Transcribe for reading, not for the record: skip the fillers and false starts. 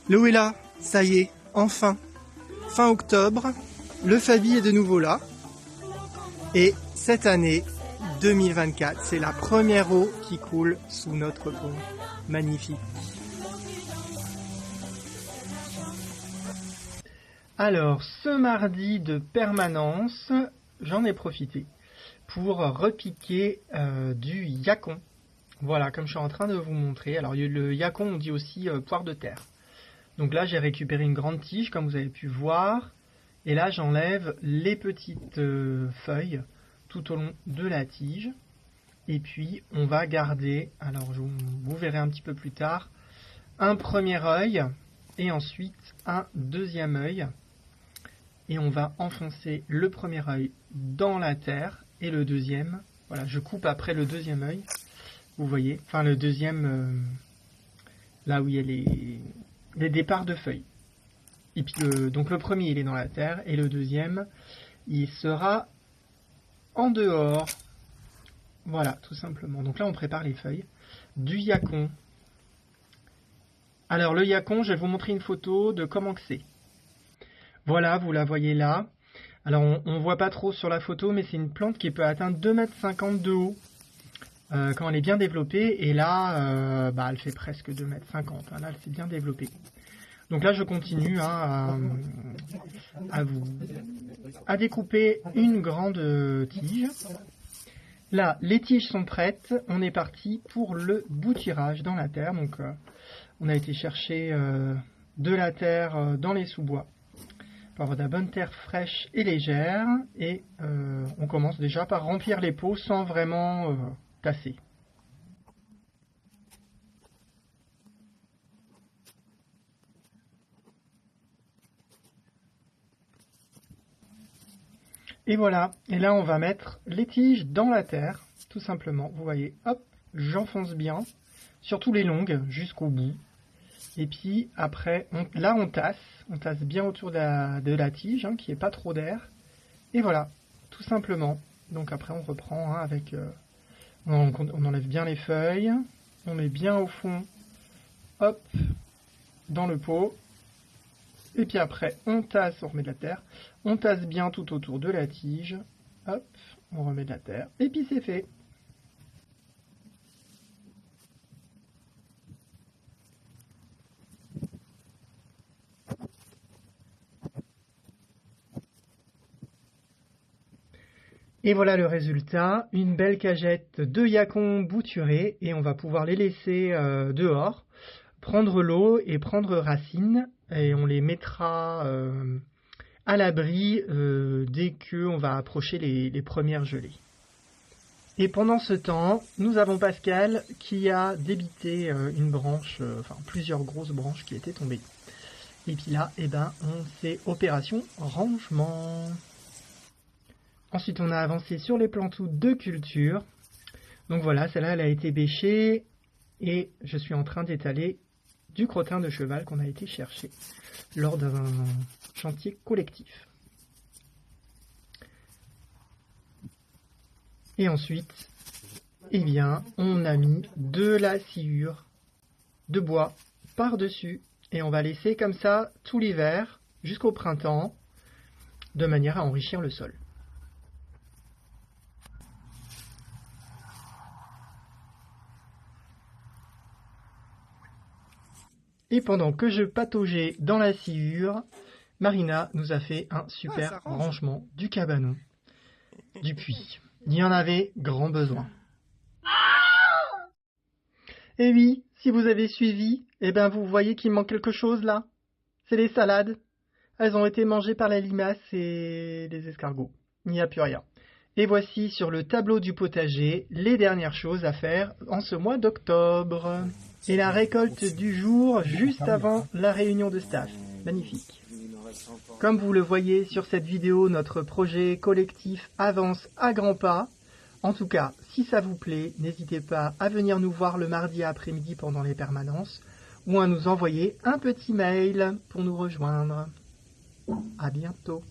L'eau est là, ça y est, enfin. Fin octobre, le Fabi est de nouveau là. Et cette année, 2024, c'est la première eau qui coule sous notre pont. Magnifique. Alors, ce mardi de permanence, j'en ai profité pour repiquer du yacon. Voilà, comme je suis en train de vous montrer. Alors, le yacon, on dit aussi poire de terre. Donc là, j'ai récupéré une grande tige, comme vous avez pu voir. Et là, j'enlève les petites feuilles tout au long de la tige. Et puis, on va garder, alors vous verrez un petit peu plus tard, un premier œil et ensuite un deuxième œil. Et on va enfoncer le premier œil dans la terre et le deuxième. Voilà, je coupe après le deuxième œil. Vous voyez, enfin le deuxième, là où il y a les départs de feuilles. Et puis donc le premier il est dans la terre et le deuxième il sera en dehors. Voilà, tout simplement. Donc là on prépare les feuilles du yacon. Alors le yacon, je vais vous montrer une photo de comment que c'est. Voilà, vous la voyez là. Alors on ne voit pas trop sur la photo, mais c'est une plante qui peut atteindre 2,50 m de haut quand elle est bien développée. Et là, elle fait presque 2,50 m. Hein, là, elle s'est bien développée. Donc là, je continue à découper une grande tige. Là, les tiges sont prêtes. On est parti pour le bouturage dans la terre. Donc, on a été chercher de la terre dans les sous-bois pour avoir de la bonne terre fraîche et légère. Et on commence déjà par remplir les pots sans vraiment tasser. Et voilà, et là on va mettre les tiges dans la terre, tout simplement. Vous voyez, hop, j'enfonce bien, surtout les longues, jusqu'au bout. Et puis après, là on tasse bien autour de la tige, hein, qu'il n'y ait pas trop d'air. Et voilà, tout simplement. Donc après on reprend avec... on enlève bien les feuilles, on met bien au fond, hop, dans le pot. Et puis après, on tasse, on remet de la terre. On tasse bien tout autour de la tige. Hop, on remet de la terre. Et puis c'est fait. Et voilà le résultat. Une belle cagette de yacon bouturés. Et on va pouvoir les laisser dehors. Prendre l'eau et prendre racine. Et on les mettra... à l'abri dès qu'on va approcher les premières gelées. Et pendant ce temps, nous avons Pascal qui a débité une branche, enfin plusieurs grosses branches qui étaient tombées. Et puis là, on fait opération rangement. Ensuite, on a avancé sur les plantous de culture. Donc voilà, celle-là, elle a été bêchée et je suis en train d'étaler du crottin de cheval qu'on a été chercher lors d'un chantier collectif. Et ensuite, on a mis de la sciure de bois par-dessus et on va laisser comme ça tout l'hiver jusqu'au printemps de manière à enrichir le sol. Et pendant que je pataugeais dans la sciure, Marina nous a fait un super rangement du cabanon, du puits. Il y en avait grand besoin. Et oui, si vous avez suivi, vous voyez qu'il manque quelque chose là. C'est les salades. Elles ont été mangées par la limace et les escargots. Il n'y a plus rien. Et voici sur le tableau du potager les dernières choses à faire en ce mois d'octobre. Et la récolte du jour juste avant la réunion de staff. Magnifique. Comme vous le voyez sur cette vidéo, notre projet collectif avance à grands pas. En tout cas, si ça vous plaît, n'hésitez pas à venir nous voir le mardi après-midi pendant les permanences ou à nous envoyer un petit mail pour nous rejoindre. À bientôt.